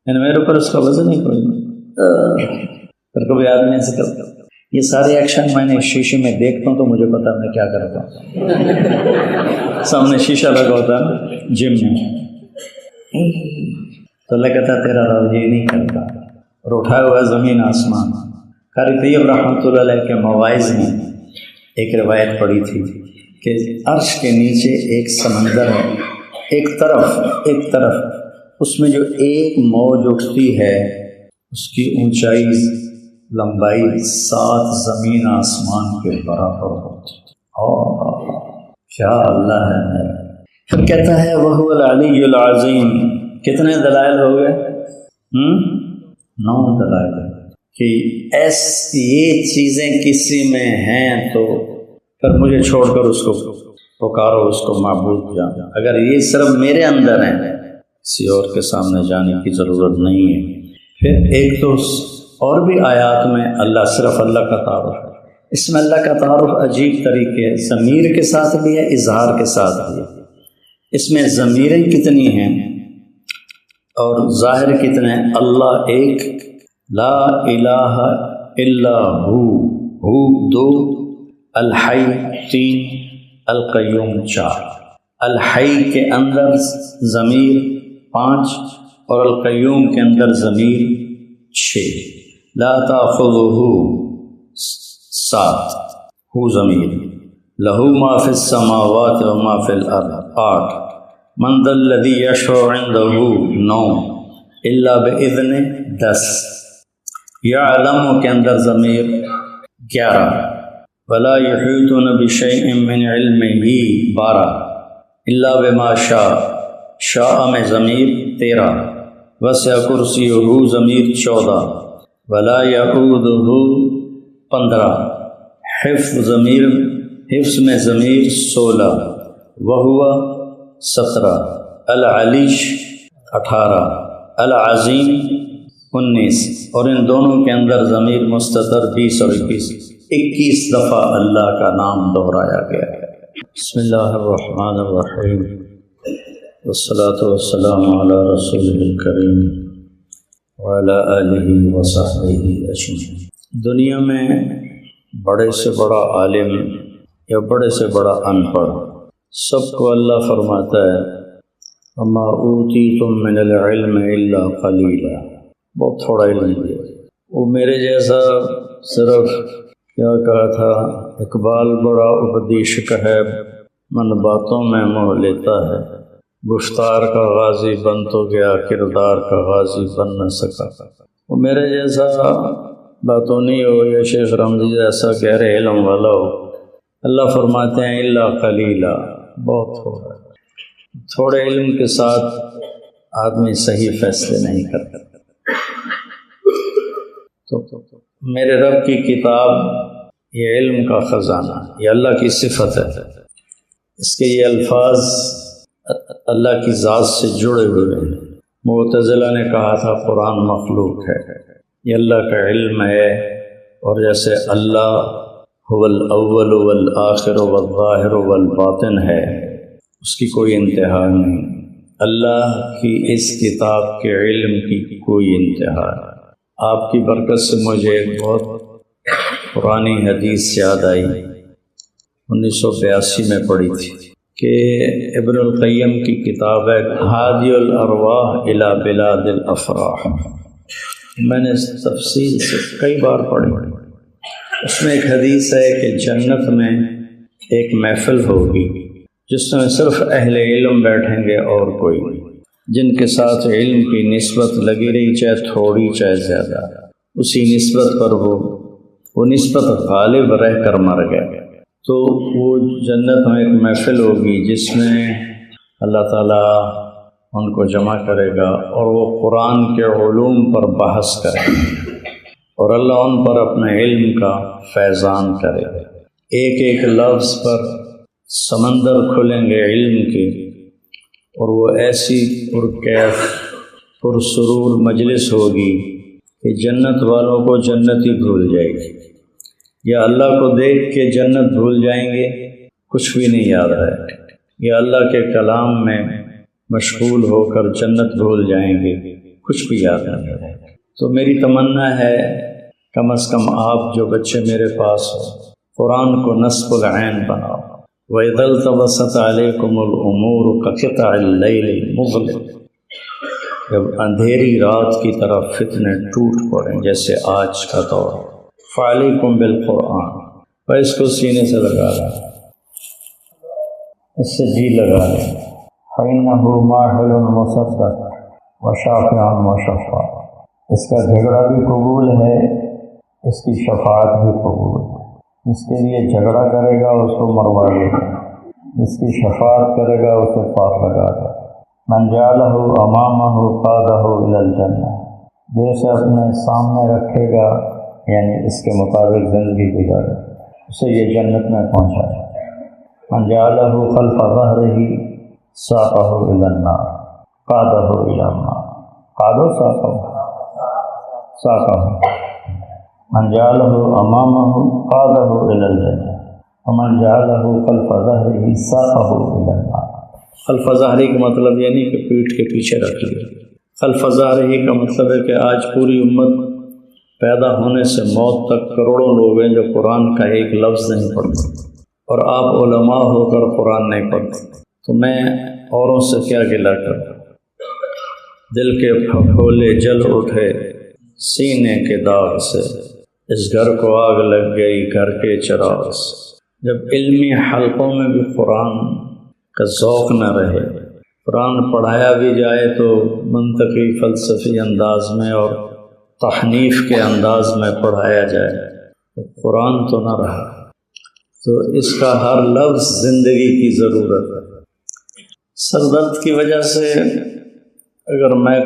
یعنی میرے اوپر اس کا وزن ہی کوئی نہیں۔ پھر کبھی آدمی سے کرتا یہ سارے ایکشن میں نے شیشے میں دیکھتا ہوں تو مجھے پتا میں کیا کرتا ہوں. سامنے شیشہ لگا ہوتا ہے جم میں، تو اللہ کہتا تیرا رب یہ نہیں کرتا. اور اٹھایا ہوا زمین آسمان. قاری طیب رحمۃ اللہ علیہ کے مواعظ میں ایک روایت پڑھی تھی کہ عرش کے نیچے ایک سمندر ہے، ایک طرف اس میں جو ایک موج اٹھتی ہے اس کی اونچائی لمبائی 7 زمین آسمان کے برابر ہوتی. اور کیا اللہ ہے. پھر کہتا ہے وَهُوَ الْعَلِيُّ الْعَظِيمُ. کتنے دلائل ہو گئے؟ 9 دلائل کہ ایسی یہ چیزیں کسی میں ہیں تو پھر مجھے چھوڑ کر اس کو پکارو، اس کو معبود جانا. اگر یہ صرف میرے اندر ہے کسی اور کے سامنے جانے کی ضرورت نہیں ہے. پھر ایک تو اور بھی آیات میں صرف اللہ کا تعارف ہے. اس میں اللہ کا تعارف عجیب طریقے ضمیر کے ساتھ بھی ہے، اظہار کے ساتھ بھی ہے. اس میں ضمیریں کتنی ہیں اور ظاہر کتنے ہیں؟ اللہ ایک، لا الہ الا ہو 2، الحی 3، القیوم 4. الحی کے اندر ضمیر 5 اور القیوم کے اندر ضمیر 6. لا تأخذہ 7 ہو ضمیر. لہو ما فی السماوات و ما فی الارض 8. من ذا الذی یشفع عندہ 9 الا باذن 10. یعلم کے اندر ضمیر 11. ولا یحیطون بشیء من علمہ 12 الا بما شاء. شاء میں ضمیر 13. وسع کرسیہ ضمیر 14. ولا یعودہ 15. حفظ میں ضمیر 16. وہو 17. العلی 18. العظیم 19. اور ان دونوں کے اندر ضمیر مستتر 20 اور 21 دفعہ اللہ کا نام دہرایا گیا ہے. بسم اللہ الرحمن الرحیم والصلاة والسلام علی رسول الکریم وعلی آلہ وصحبہ اجمعین. دنیا میں بڑے سے بڑا عالم یا بڑے سے بڑا ان پڑھ سب کو اللہ فرماتا ہے وما اوتیتم من العلم الا قلیلا. بہت تھوڑا علم دیا. وہ میرے جیسا صرف کیا کہا تھا اقبال، بڑا اپدیشک ہے من باتوں میں موہ لیتا ہے. گفتار کا غازی بن تو گیا کردار کا غازی بن نہ سکا. وہ میرے جیسا باتونی ہو یا شیخ رمضی جیسا گہرے علم والا ہو. اللہ فرماتے ہیں الا قلیلا، بہت تھوڑا. تھوڑے علم کے ساتھ آدمی صحیح فیصلے نہیں کرتا. تو میرے رب کی کتاب یہ علم کا خزانہ، یہ اللہ کی صفت ہے. اس کے یہ الفاظ اللہ کی ذات سے جڑے ہوئے ہیں. معتزلہ نے کہا تھا قرآن مخلوق ہے. یہ اللہ کا علم ہے. اور جیسے اللہ هو الاول والآخر والظاہر والباطن ہے، اس کی کوئی انتہا نہیں. اللہ کی اس کتاب کے علم کی کوئی انتہا نہیں. آپ کی برکت سے مجھے ایک بہت پرانی حدیث یاد آئی، 1982 میں پڑھی تھی کہ ابن القیم کی کتاب ہے ہادی الارواح الی بلاد الافراح. میں نے اس تفصیل سے کئی بار پڑھی. اس میں ایک حدیث ہے کہ جنت میں ایک محفل ہوگی جس میں صرف اہل علم بیٹھیں گے اور کوئی نہیں، جن کے ساتھ علم کی نسبت لگی رہی، چاہے تھوڑی چاہے زیادہ، اسی نسبت پر وہ نسبت غالب رہ کر مر گئے. تو وہ جنت میں ایک محفل ہوگی جس میں اللہ تعالیٰ ان کو جمع کرے گا اور وہ قرآن کے علوم پر بحث کرے گا اور اللہ ان پر اپنے علم کا فیضان کرے گا. ایک ایک لفظ پر سمندر کھلیں گے علم کے، اور وہ ایسی پرکیف پرسرور مجلس ہوگی کہ جنت والوں کو جنت ہی بھول جائے گی، یا اللہ کو دیکھ کے جنت بھول جائیں گے، کچھ بھی نہیں یاد رہے، یا اللہ کے کلام میں مشغول ہو کر جنت بھول جائیں گے، کچھ بھی یاد نہیں رہے. تو میری تمنا ہے کم از کم آپ جو بچے میرے پاس ہو قرآن کو نصب العین بناؤ۔ وَإِذَا الْتَبَسَتْ عَلَيْكُمُ الْأُمُورُ كَقِطَعِ اللَّيْلِ الْمُظْلِمِ، جب اندھیری رات کی طرف فتنے ٹوٹ پڑیں جیسے آج کا دور، فَعَلَيْكُمْ بِالْقُرْآنِ، اور اس کو سینے سے لگا لیں، اس سے جی لگا لیں۔ فَإِنَّهُ مَاحِلٌ مُصَدَّقٌ وَشَافِعٌ وَشَفَّاعٌ، اس کا جھگڑا بھی قبول ہے، اس کی شفاعت بھی قبول ہے۔ جس کے لیے جھگڑا کرے گا اس کو مروا دے گا، جس کی شفاعت کرے گا اسے پاک لگا دے گا۔ من جعلہ امامہ قادہ الی الجنہ، جو اسے اپنے سامنے رکھے گا یعنی اس کے مطابق زندگی گزارے اسے یہ جنت میں پہنچائے۔ من جعلہ خلف ظہرہ ساقہ الی النار قادہ الی النار، قادہ ساقہ، من جعلہ امامہ قادہ الی الجنہ ومن جعلہ خلف ظہرہ ساقہ الی النار۔ خلف ظہری کا مطلب یہ نہیں کہ پیٹھ کے پیچھے رکھ لیا، خلف ظہری کا مطلب ہے کہ آج پوری امت پیدا ہونے سے موت تک کروڑوں لوگ ہیں جو قرآن کا ایک لفظ نہیں پڑھتے، اور آپ علماء ہو کر قرآن نہیں پڑھتے، تو میں اوروں سے کیا گلہ کروں؟ دل کے پھولے جل اٹھے سینے کے داغ سے، اس گھر کو آگ لگ گئی گھر کے چراغ سے۔ جب علمی حلقوں میں بھی قرآن کا ذوق نہ رہے، قرآن پڑھایا بھی جائے تو منطقی فلسفی انداز میں اور تحنیف کے انداز میں پڑھایا جائے تو قرآن تو نہ رہا۔ تو اس کا ہر لفظ زندگی کی ضرورت ہے۔ سر درد کی وجہ سے اگر میں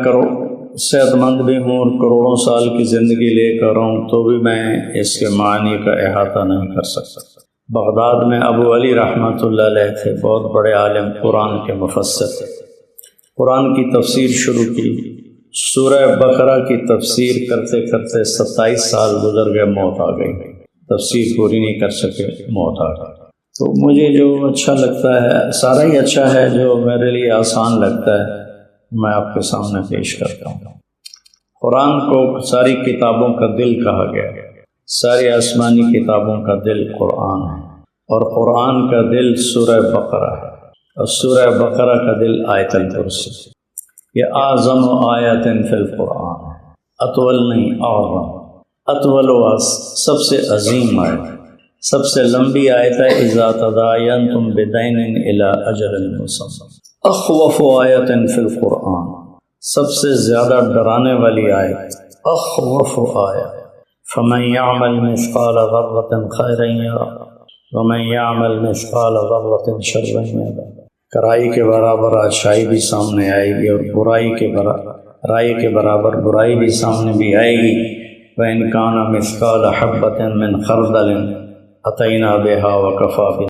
صحت مند بھی ہوں اور کروڑوں سال کی زندگی لے کر ہوں تو بھی میں اس کے معنی کا احاطہ نہیں کر سکتا۔ بغداد میں ابو علی رحمۃ اللہ علیہ تھے، بہت بڑے عالم قرآن کے مفسر تھے۔ قرآن کی تفسیر شروع کی، سورہ بقرہ کی تفسیر کرتے کرتے 27 سال گزر گئے، موت آ گئی، تفسیر پوری نہیں کر سکے، موت آ گئی۔ تو مجھے جو اچھا لگتا ہے، سارا ہی اچھا ہے، جو میرے لیے آسان لگتا ہے میں آپ کے سامنے پیش کرتا ہوں۔ قرآن کو ساری کتابوں کا دل کہا گیا، ساری آسمانی کتابوں کا دل قرآن ہے، اور قرآن کا دل سورہ بقرہ ہے، اور سورہ بقرہ کا دل آیت الکرسی۔ یہ اعظم آیت فی القرآن، اطول نہیں، اعظم، اطول و سب سے عظیم آیت، سب سے لمبی آیت ہے۔ اذا تداینتم بدین الی اجل مسمى، اخوف آیت فی القرآن، سب سے زیادہ ڈرانے والی آیت، اخوف آیت۔ فمن يعمل مثقال ذرة خيرا يره ومن يعمل مثقال ذرة شرا يره۔ کرائی کے برابر اچھائی بھی سامنے آئے گی، اور رائی کے برابر برائی بھی سامنے بھی آئے گی۔ وَإِنْ كَانَ مِثْقَالَ حَبَّةٍ مِّنْ خَرْدَلٍ أَتَيْنَا بِهَا وَكَفَىٰ بِنَا